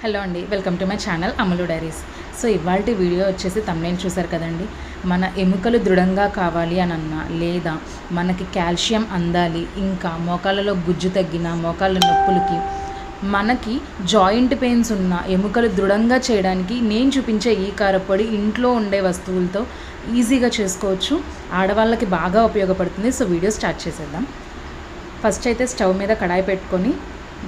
Hello అండి, welcome to my channel అమలు diaries. So ఇవాల్టి వీడియో వచ్చేసి తమ్నేల్ చూసారు కదండి. మన ఎముకలు దృఢంగా కావాలి అని అన్నా, లేదా మనకి కాల్షియం అందాలి, ఇంకా మోకాళ్ళలో గుజ్జు తగ్గిన మోకాళ్ళ నొప్పులకి, మనకి జాయింట్ పెయిన్స్ ఉన్న ఎముకలు దృఢంగా చేయడానికి నేను చూపించే ఈ కారపొడి ఇంట్లో ఉండే వస్తువులతో ఈజీగా చేసుకోవచ్చు. ఆడవాళ్ళకి బాగా ఉపయోగపడుతుంది. సో వీడియో స్టార్ట్ చేసేద్దాం. ఫస్ట్ అయితే స్టవ్ మీద కడాయి పెట్టుకొని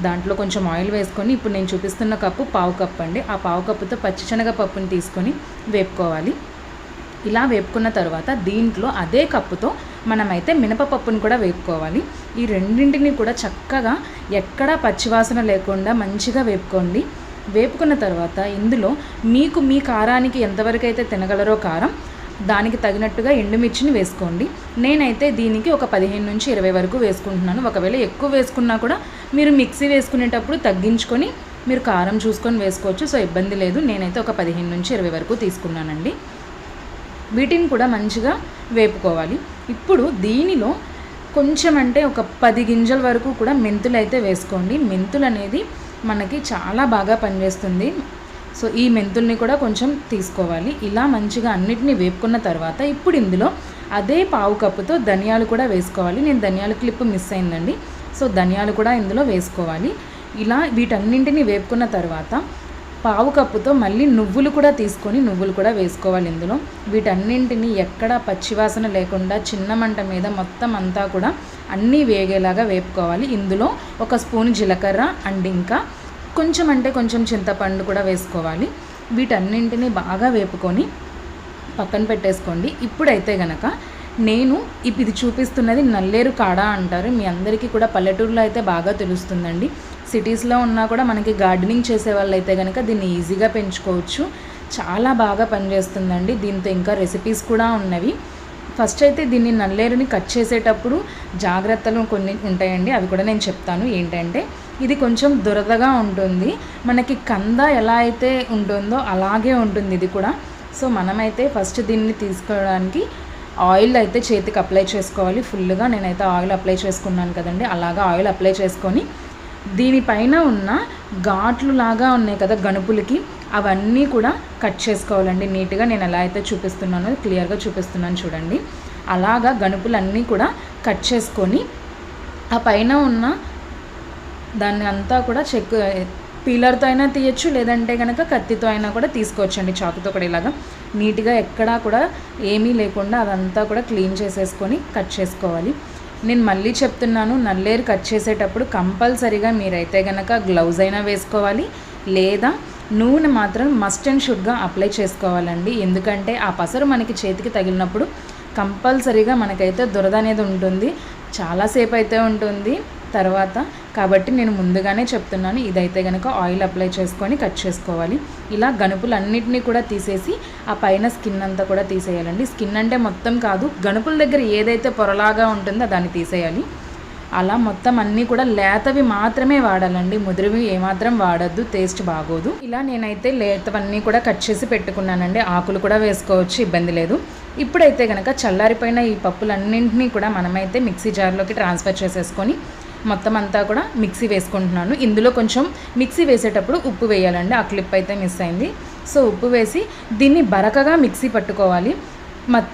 దాంట్లో కొంచెం ఆయిల్ వేసుకొని, ఇప్పుడు నేను చూపిస్తున్న కప్పు పావు కప్పు అండి. ఆ పావు కప్పుతో పచ్చిశనగపప్పుని తీసుకొని వేపుకోవాలి. ఇలా వేపుకున్న తర్వాత దీంట్లో అదే కప్పుతో మనమైతే మినపపప్పుని కూడా వేపుకోవాలి. ఈ రెండింటిని కూడా చక్కగా ఎక్కడా పచ్చివాసన లేకుండా మంచిగా వేపుకోండి. వేపుకున్న తర్వాత ఇందులో మీకు మీ కారానికి ఎంతవరకు అయితే తినగలరో కారం, దానికి తగినట్టుగా ఎండుమిర్చిని వేసుకోండి. నేనైతే దీనికి ఒక 15 నుంచి 20 వరకు వేసుకుంటున్నాను. ఒకవేళ ఎక్కువ వేసుకున్నా కూడా మీరు మిక్సీ వేసుకునేటప్పుడు తగ్గించుకొని మీరు కారం చూసుకొని వేసుకోవచ్చు. సో ఇబ్బంది లేదు. నేనైతే ఒక 15 నుంచి 20 వరకు తీసుకున్నానండి. వీటిని కూడా మంచిగా వేపుకోవాలి. ఇప్పుడు దీనిలో కొంచెం అంటే ఒక 10 గింజల వరకు కూడా మెంతులు అయితే వేసుకోండి. మెంతులు అనేది మనకి చాలా బాగా పనిచేస్తుంది. సో ఈ మెంతుల్ని కూడా కొంచెం తీసుకోవాలి. ఇలా మంచిగా అన్నిటినీ వేపుకున్న తర్వాత ఇప్పుడు ఇందులో అదే పావు కప్పుతో ధనియాలు కూడా వేసుకోవాలి. నేను ధనియాల క్లిప్ మిస్ అయిందండి. సో ధనియాలు కూడా ఇందులో వేసుకోవాలి. ఇలా వీటన్నింటినీ వేపుకున్న తర్వాత పావు కప్పుతో మళ్ళీ నువ్వులు కూడా తీసుకొని నువ్వులు కూడా వేసుకోవాలి ఇందులో. వీటన్నింటినీ ఎక్కడా పచ్చివాసన లేకుండా చిన్న మంట మీద మొత్తం అంతా కూడా అన్నీ వేగేలాగా వేపుకోవాలి. ఇందులో ఒక స్పూన్ జీలకర్ర అండ్ ఇంకా కొంచెం అంటే కొంచెం చింతపండు కూడా వేసుకోవాలి. వీటన్నింటినీ బాగా వేపుకొని పక్కన పెట్టేసుకోండి. ఇప్పుడైతే గనక నేను ఇది చూపిస్తున్నది నల్లేరు కాడ అంటారు. మీ అందరికీ కూడా పల్లెటూరులో అయితే బాగా తెలుస్తుందండి. సిటీస్లో ఉన్నా కూడా మనకి గార్డెనింగ్ చేసే వాళ్ళు అయితే కనుక దీన్ని ఈజీగా పెంచుకోవచ్చు. చాలా బాగా పనిచేస్తుందండి. దీంతో ఇంకా రెసిపీస్ కూడా ఉన్నవి. ఫస్ట్ అయితే దీన్ని నల్లేరుని కట్ చేసేటప్పుడు జాగ్రత్తలు కొన్ని ఉంటాయండి. అవి కూడా నేను చెప్తాను. ఏంటంటే ఇది కొంచెం దురదగా ఉంటుంది. మనకి కంద ఎలా అయితే ఉంటుందో అలాగే ఉంటుంది ఇది కూడా. సో మనమైతే ఫస్ట్ దీన్ని తీసుకోవడానికి ఆయిల్ అయితే చేతికి అప్లై చేసుకోవాలి ఫుల్గా. నేనైతే ఆయిల్ అప్లై చేసుకున్నాను కదండి. అలాగా ఆయిల్ అప్లై చేసుకొని దీనిపైన ఉన్న ఘాట్లు లాగా ఉన్నాయి కదా గణుపులకి, అవన్నీ కూడా కట్ చేసుకోవాలండి నీట్గా. నేను ఎలా అయితే చూపిస్తున్నానో క్లియర్గా చూపిస్తున్నాను చూడండి. అలాగా గణుపులన్నీ కూడా కట్ చేసుకొని ఆ పైన ఉన్న దాన్ని అంతా కూడా పీలర్తో అయినా తీయచ్చు, లేదంటే కనుక కత్తితో అయినా కూడా తీసుకోవచ్చండి. చాకుతో కూడా ఇలాగా నీట్గా ఎక్కడా కూడా ఏమీ లేకుండా అదంతా కూడా క్లీన్ చేసేసుకొని కట్ చేసుకోవాలి. నేను మళ్ళీ చెప్తున్నాను, నల్లేరు కట్ చేసేటప్పుడు కంపల్సరీగా మీరైతే కనుక గ్లౌజ్ అయినా వేసుకోవాలి, లేదా నూనె మాత్రం మస్ట్ అండ్ షుడ్గా అప్లై చేసుకోవాలండి. ఎందుకంటే ఆ పసరు మనకి చేతికి తగిలినప్పుడు కంపల్సరీగా మనకైతే దురద అనేది ఉంటుంది. చాలాసేపు అయితే ఉంటుంది తర్వాత. కాబట్టి నేను ముందుగానే చెప్తున్నాను. ఇదైతే కనుక ఆయిల్ అప్లై చేసుకొని కట్ చేసుకోవాలి. ఇలా గణుపులన్నిటినీ కూడా తీసేసి ఆ పైన స్కిన్ అంతా కూడా తీసేయాలండి. స్కిన్ అంటే మొత్తం కాదు, గణుపుల దగ్గర ఏదైతే పొరలాగా ఉంటుందో దాన్ని తీసేయాలి. అలా మొత్తం అన్నీ కూడా లేతవి మాత్రమే వాడాలండి. ముదిరివి ఏమాత్రం వాడద్దు, టేస్ట్ బాగోదు. ఇలా నేనైతే లేతవన్నీ కూడా కట్ చేసి పెట్టుకున్నానండి. ఆకులు కూడా వేసుకోవచ్చు, ఇబ్బంది లేదు. ఇప్పుడైతే కనుక చల్లారిపోయిన ఈ పప్పులన్నింటినీ కూడా మనమైతే మిక్సీ జార్లోకి ట్రాన్స్ఫర్ చేసేసుకొని మొత్తం అంతా కూడా మిక్సీ వేసుకుంటున్నాను. ఇందులో కొంచెం మిక్సీ వేసేటప్పుడు ఉప్పు వేయాలండి. ఆ క్లిప్ అయితే మిస్ అయింది. సో ఉప్పు వేసి దీన్ని బరకగా మిక్సీ పట్టుకోవాలి.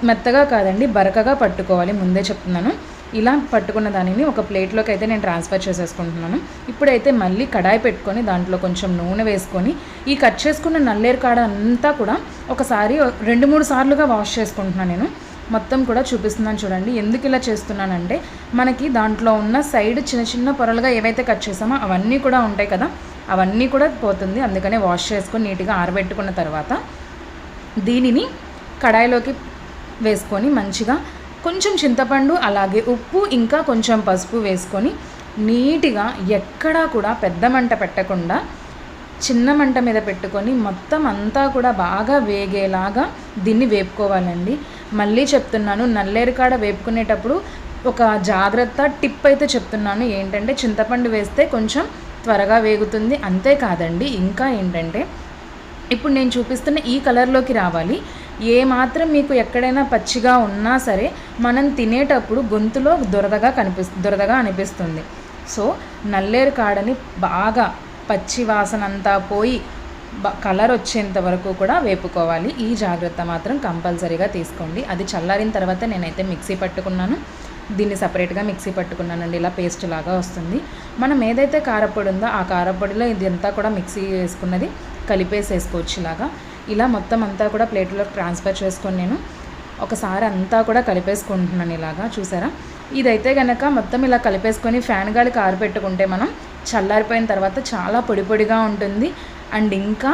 మెత్తగా కాదండి, బరకగా పట్టుకోవాలి. ముందే చెప్తున్నాను. ఇలా పట్టుకున్న దానిని ఒక ప్లేట్లోకి అయితే నేను ట్రాన్స్ఫర్ చేసేసుకుంటున్నాను. ఇప్పుడైతే మళ్ళీ కడాయి పెట్టుకొని దాంట్లో కొంచెం నూనె వేసుకొని ఈ కట్ చేసుకున్న నల్లేరు కాడ అంతా కూడా ఒకసారి 2-3 సార్లుగా వాష్ చేసుకుంటున్నాను నేను. మొత్తం కూడా చూపిస్తున్నాను చూడండి. ఎందుకు ఇలా చేస్తున్నానంటే మనకి దాంట్లో ఉన్న సైడ్ చిన్న చిన్న పొరలుగా ఏవైతే కట్ చేసామో అవన్నీ కూడా ఉంటాయి కదా, అవన్నీ కూడా పోతుంది. అందుకనే వాష్ చేసుకొని నీట్గా ఆరబెట్టుకున్న తర్వాత దీనిని కడాయిలోకి వేసుకొని మంచిగా కొంచెం చింతపండు, అలాగే ఉప్పు, ఇంకా కొంచెం పసుపు వేసుకొని నీట్గా ఎక్కడా కూడా పెద్ద మంట పెట్టకుండా చిన్న మంట మీద పెట్టుకొని మొత్తం అంతా కూడా బాగా వేగేలాగా దీన్ని వేపుకోవాలండి. మళ్ళీ చెప్తున్నాను, నల్లేరు కాడ వేపుకునేటప్పుడు ఒక జాగ్రత్త టిప్ అయితే చెప్తున్నాను. ఏంటంటే చింతపండు వేస్తే కొంచెం త్వరగా వేగుతుంది. అంతేకాదండి, ఇంకా ఏంటంటే ఇప్పుడు నేను చూపిస్తున్న ఈ కలర్లోకి రావాలి. ఏ మాత్రం మీకు ఎక్కడైనా పచ్చిగా ఉన్నా సరే మనం తినేటప్పుడు గొంతులో దురదగా అనిపిస్తుంది. సో నల్లేరు కాడని బాగా పచ్చి వాసన అంతా పోయి కలర్ వచ్చేంత వరకు కూడా వేపుకోవాలి. ఈ జాగ్రత్త మాత్రం కంపల్సరీగా తీసుకోండి. అది చల్లారిన తర్వాత నేనైతే మిక్సీ పట్టుకున్నాను. దీన్ని సపరేట్గా మిక్సీ పట్టుకున్నానండి. ఇలా పేస్ట్ లాగా వస్తుంది. మనం ఏదైతే కారపొడి ఉందో ఆ కారపొడిలో ఇదంతా కూడా మిక్సీ వేసుకున్నది కలిపేసేసుకోవచ్చు. ఇలా మొత్తం అంతా కూడా ప్లేట్లోకి ట్రాన్స్ఫర్ చేసుకొని నేను ఒకసారి అంతా కూడా కలిపేసుకుంటున్నాను. ఇలాగా చూసారా, ఇదైతే కనుక మొత్తం ఇలా కలిపేసుకొని ఫ్యాన్ గాలికి ఆరబెట్టుకుంటే మనం చల్లారిపోయిన తర్వాత చాలా పొడి పొడిగా ఉంటుంది. అండ్ ఇంకా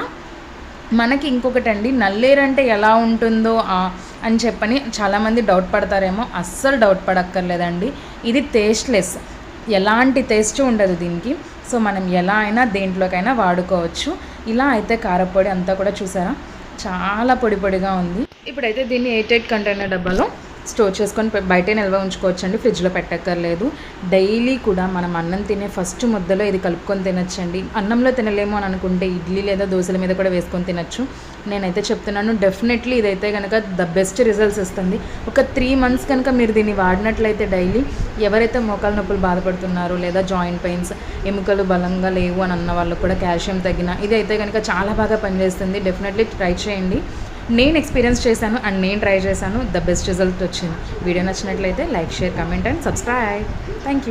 మనకి ఇంకొకటండి, నల్లేరు అంటే ఎలా ఉంటుందో అని చెప్పని చాలామంది డౌట్ పడతారేమో. అస్సలు డౌట్ పడక్కర్లేదండి. ఇది టేస్ట్లెస్, ఎలాంటి టేస్ట్ ఉండదు దీనికి. సో మనం ఎలా అయినా దేంట్లోకైనా వాడుకోవచ్చు. ఇలా అయితే కారపొడి అంతా కూడా చూసారా చాలా పొడి పొడిగా ఉంది. ఇప్పుడైతే దీన్ని 88 కంటైనర్ డబ్బాలో స్టోర్ చేసుకొని బయటే నిల్వ ఉంచుకోవచ్చండి. ఫ్రిడ్జ్లో పెట్టక్కర్లేదు. డైలీ కూడా మనం అన్నం తినే ఫస్ట్ ముద్దలో ఇది కలుపుకొని తినచ్చండి. అన్నంలో తినలేము అని అనుకుంటే ఇడ్లీ లేదా దోశల మీద కూడా వేసుకొని తినచ్చు. నేనైతే చెప్తున్నాను, డెఫినెట్లీ ఇదైతే కనుక ద బెస్ట్ రిజల్ట్స్ ఇస్తుంది. ఒక 3 months కనుక మీరు దీన్ని వాడినట్లయితే డైలీ, ఎవరైతే మోకాలు నొప్పులు బాధపడుతున్నారో లేదా జాయింట్ పెయిన్స్, ఎముకలు బలంగా లేవు అని అన్న వాళ్ళు కూడా కాల్షియం తగ్గిన ఇది అయితే కనుక చాలా బాగా పనిచేస్తుంది. డెఫినెట్లీ ట్రై చేయండి. నేను ఎక్స్పీరియన్స్ చేశాను అండ్ నేను ట్రై చేశాను. ద బెస్ట్ రిజల్ట్ వచ్చింది. వీడియో నచ్చినట్లయితే like, share, comment and subscribe. Thank you.